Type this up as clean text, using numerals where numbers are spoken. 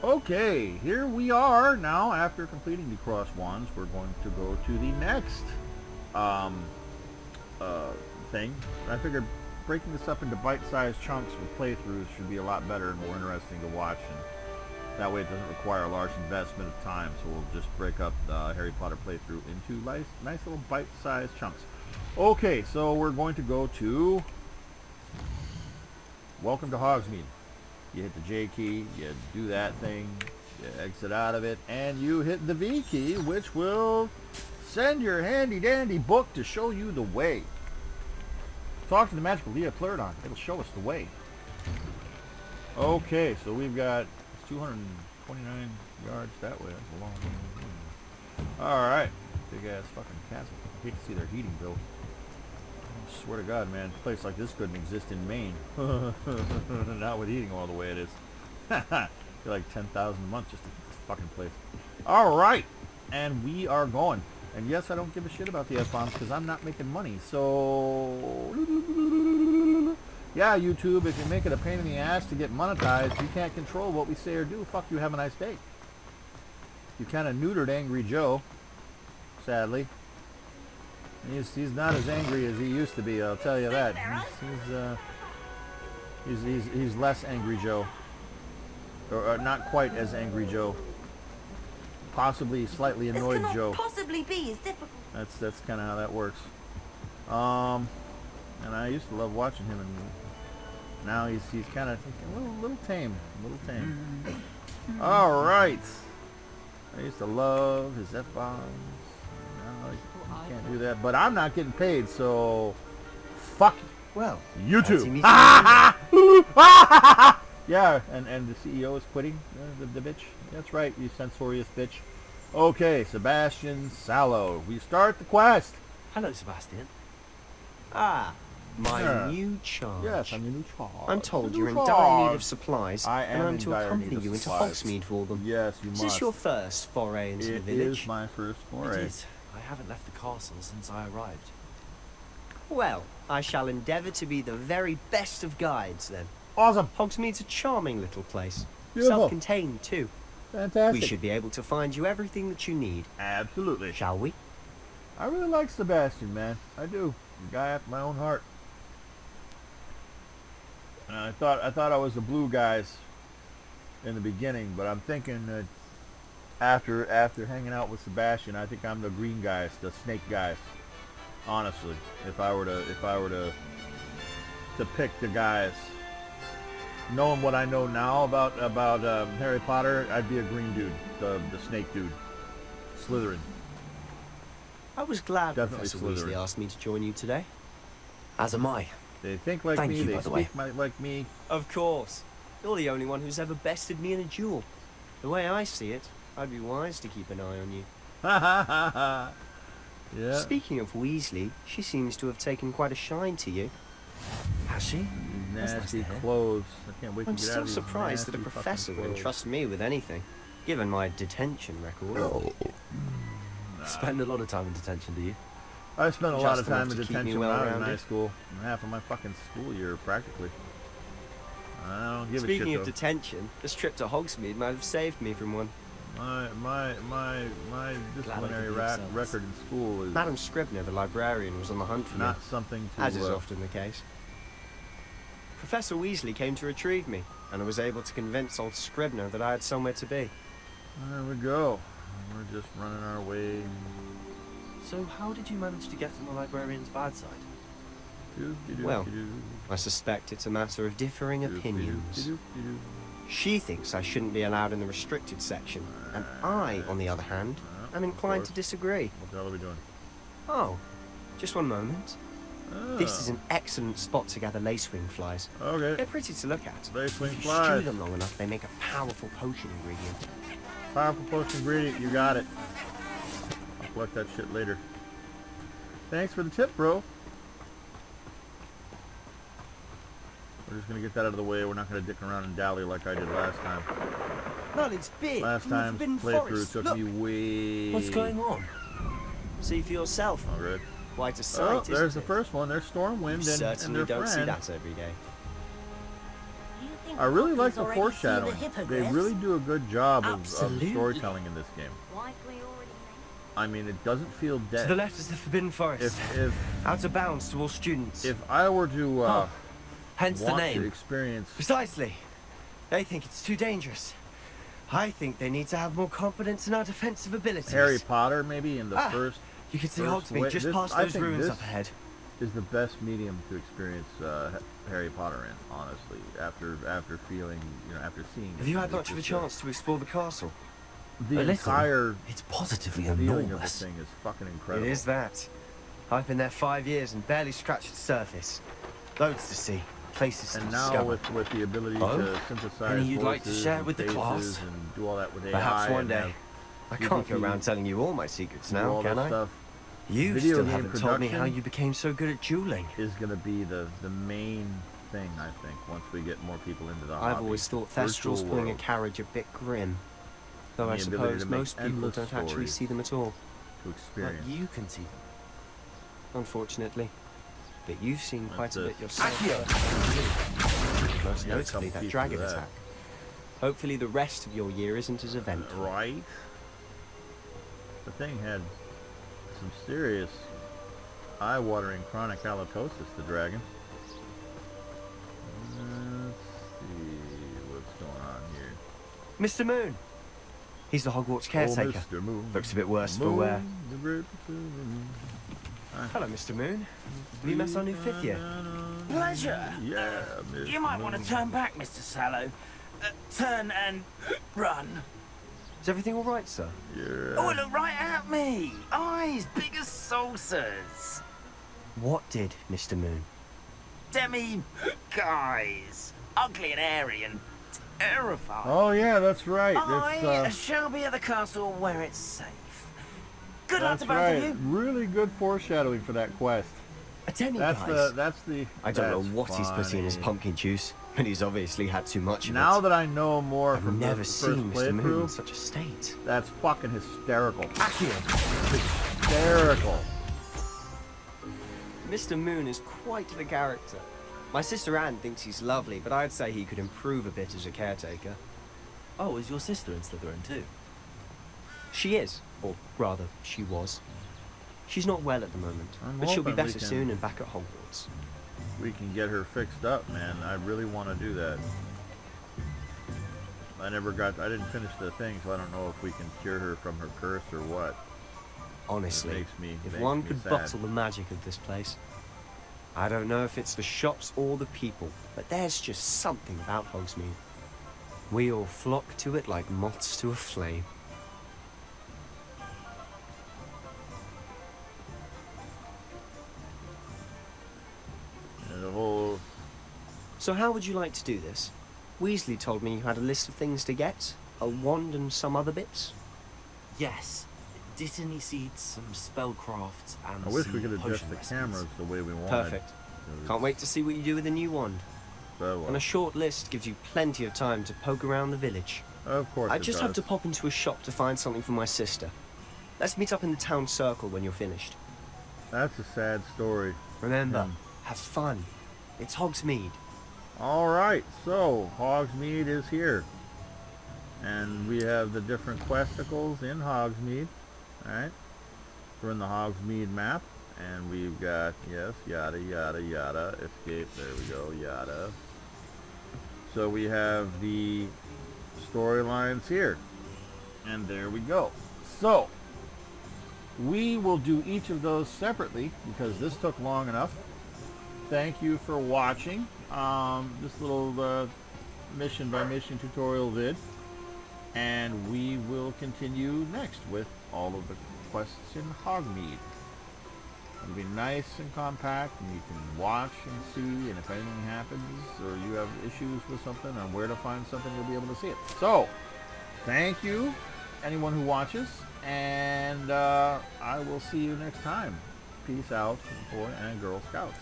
Okay, here we are now. After completing the cross wands, we're going to go to the next thing. I figured breaking this up into bite-sized chunks with playthroughs should be a lot better and more interesting to watch, and that way it doesn't require a large investment of time. So we'll just break up the Harry Potter playthrough into nice little bite-sized chunks. Okay, so we're going to go to Welcome to Hogsmeade. You hit the J key, you do that thing, you exit out of it, and you hit the V key, which will send your handy-dandy book to show you the way. Talk to the magical Leah Pleurodon. It'll show us the way. Okay, so we've got 229 yards that way. That's a long way. Alright. Big-ass fucking castle. I hate to see their heating bill. I swear to God, man, a place like this couldn't exist in Maine. Not with heating all the way it is. You're like 10,000 a month just to this fucking place. Alright, and we are going. And yes, I don't give a shit about the F-bombs because I'm not making money. So, yeah, YouTube, if you make it a pain in the ass to get monetized, you can't control what we say or do. Fuck you, have a nice day. You kind of neutered Angry Joe, sadly. He's not as angry as he used to be, I'll tell you that. He's less Angry Joe. Or not quite as Angry Joe. Possibly slightly annoyed Joe. Possibly be as difficult. That's kind of how that works. And I used to love watching him, and now he's kind of a little tame, All right. I used to love his F-bombs. No, you can't do that, but I'm not getting paid, so fuck well, YouTube. Yeah, and the CEO is quitting, the bitch. That's right, you censorious bitch. Okay, Sebastian Sallow. We start the quest. Hello, Sebastian. Ah, my new charge. Yes, I'm your new charge. I'm told you're in dire need of supplies, and I'm to accompany you into supplies. Hogsmeade for them. Yes, you must. Is this your first foray into the village? It is my first foray. It is. I haven't left the castle since I arrived. Well, I shall endeavour to be the very best of guides, then. Awesome. Hogsmeade's a charming little place. Beautiful. Self-contained, too. Fantastic. We should be able to find you everything that you need. Absolutely. Shall we? I really like Sebastian, man. I do. A guy after my own heart. And I thought I was the blue guys in the beginning, but I'm thinking that after hanging out with Sebastian, I think I'm the green guys, the snake guys. Honestly, if I were to pick the guys, knowing what I know now about Harry Potter, I'd be a green dude, the snake dude, Slytherin. I was glad Definitely Professor Weasley asked me to join you today. As am I. They think like Thank me, you, they by the way. speak like me. Of course. You're the only one who's ever bested me in a duel. The way I see it, I'd be wise to keep an eye on you. Ha ha ha ha. Yeah. Speaking of Weasley, she seems to have taken quite a shine to you. Has she? That's nice Nasty to hear. clothes. I can't wait I'm to get out still of these surprised that a nasty fucking professor would clothes. entrust me with anything, given my detention record. Spend a lot of time in detention, do you? I spent a lot of Just time in enough to keep me detention when I was in well-rounded. high school. Half of my fucking school year, practically. I don't give Speaking a shit, of detention, this trip to Hogsmeade might have saved me from one. My disciplinary give you some. record in school is Madam Scribner, the librarian, was on the hunt for not me, something to... as is often the case. Professor Weasley came to retrieve me, and I was able to convince old Scribner that I had somewhere to be. There we go. We're just running our way. So how did you manage to get on the librarian's bad side? Well, I suspect it's a matter of differing opinions. She thinks I shouldn't be allowed in the restricted section, and I, on the other hand, am inclined to disagree. What the hell are we doing? Oh, just one moment. This is an excellent spot to gather lacewing flies. Okay. They're pretty to look at. Lacewing If you flies. stew them long enough, they make a powerful potion ingredient. Powerful potion ingredient, you got it. I'll collect that shit later. Thanks for the tip, bro. We're just gonna get that out of the way. We're not gonna dick around and dally like I did last time. Well, it's big. Last time's playthrough took me way... What's going on? See for yourself. All right. Quite a sight, Oh, isn't there's the it? first one. There's Stormwind You and certainly their don't friend. see that every day. You think I really like the Already see the foreshadowing. They hippogriffs? really do a good job of Absolutely. storytelling in this game. I mean, it doesn't feel To dead. the left is the Forbidden Forest. If Out of bounds to all students. if I were to Hence the want to name. experience Precisely. They think it's too dangerous. I think they need to have more confidence in our defensive abilities. Harry Potter, maybe in the first, You can see first Hogsmeade just past I those think ruins this up ahead. is the best medium to experience Harry Potter in. Honestly, after feeling, after seeing. Have you had much of a chance to explore the castle? The A little. entire It's positively feeling of the enormous. thing is fucking incredible. It is that. I've been there 5 years and barely scratched the surface. Loads to see, places to And now discover. with the ability Oh? to synthesize Any you'd like to voices share and with the faces class? and do all that with AI. Perhaps one and day. have I can't go GPT around telling you all my secrets do now, all can this I? stuff You Video still game haven't told me how production you became so good at dueling. is going to be the main thing, I think, once we get more people into the I've hobby. always thought Virtual Thestrals pulling a world, carriage a bit grim. Though I The ability suppose to make most people endless don't actually stories. see them at all, to But experience. you can see them. unfortunately. But you've seen quite a That's bit yourself. Most You got a notably couple that pieces dragon of that. attack. Hopefully the rest of your year isn't as eventful. Right? The thing had some serious eye-watering chronic halitosis, the dragon. Let's see what's going on here. Mr. Moon! He's the Hogwarts caretaker. Oh, Mr. Moon. Looks a bit worse for Moon, wear. the great moon. Hello, Mr. Moon. Have you met our new fifth year? Pleasure. Yeah, Mr. You might want to Moon. turn back, Mr. Sallow. Turn and run. Is everything all right, sir? Yeah. Oh, look right at me. Eyes big as saucers. What did, Mr. Moon? Demi guys. Ugly and hairy and terrifying. Oh yeah, that's right. I It's shall be at the castle where it's safe. Good luck that's to both right. of you. Really good foreshadowing for that quest. A Denny, That's guys. the. I don't know that's what he's putting in his funny. pumpkin juice, but he's obviously had too much of Now it. that I know more I've from never the first seen Mr. Moon in playthrough, such a state. that's fucking hysterical. Accio! Hysterical. Mr. Moon is quite the character. My sister Anne thinks he's lovely, but I'd say he could improve a bit as a caretaker. Oh, is your sister in Slytherin too? She is, or rather, she was. She's not well at the moment, I'm but she'll be hoping we better can- soon and back at Hogwarts. We can get her fixed up, man. I really want to do that. I didn't finish the thing, so I don't know if we can cure her from her curse or what. Honestly, makes if me one could sad. bottle the magic of this place. I don't know if it's the shops or the people, but there's just something about Hogsmeade. We all flock to it like moths to a flame. And the whole So how would you like to do this? Weasley told me you had a list of things to get, a wand and some other bits. Yes. Didn't he see some spellcrafts and I wish some we could adjust potion the recipes? cameras the way we wanted. Perfect. Can't wait to see what you do with the new wand. So, And a short list gives you plenty of time to poke around the village. of course I it just does. have to pop into a shop to find something for my sister. Let's meet up in the town circle when you're finished. That's a sad story. Remember, Hmm. have fun. It's Hogsmeade. All right, so Hogsmeade is here, and we have the different questicles in Hogsmeade. All right, we're in the Hogsmeade map, and we've got yada yada yada escape. There we go, yada. So we have the storylines here, and there we go. So we will do each of those separately because this took long enough. Thank you for watching this little mission by mission tutorial vid, and we will continue next with all of the quests in Hogsmeade. It'll be nice and compact, and you can watch and see, and if anything happens or you have issues with something on where to find something, you'll be able to see it. So thank you anyone who watches, and I will see you next time. Peace out, boy and girl scouts.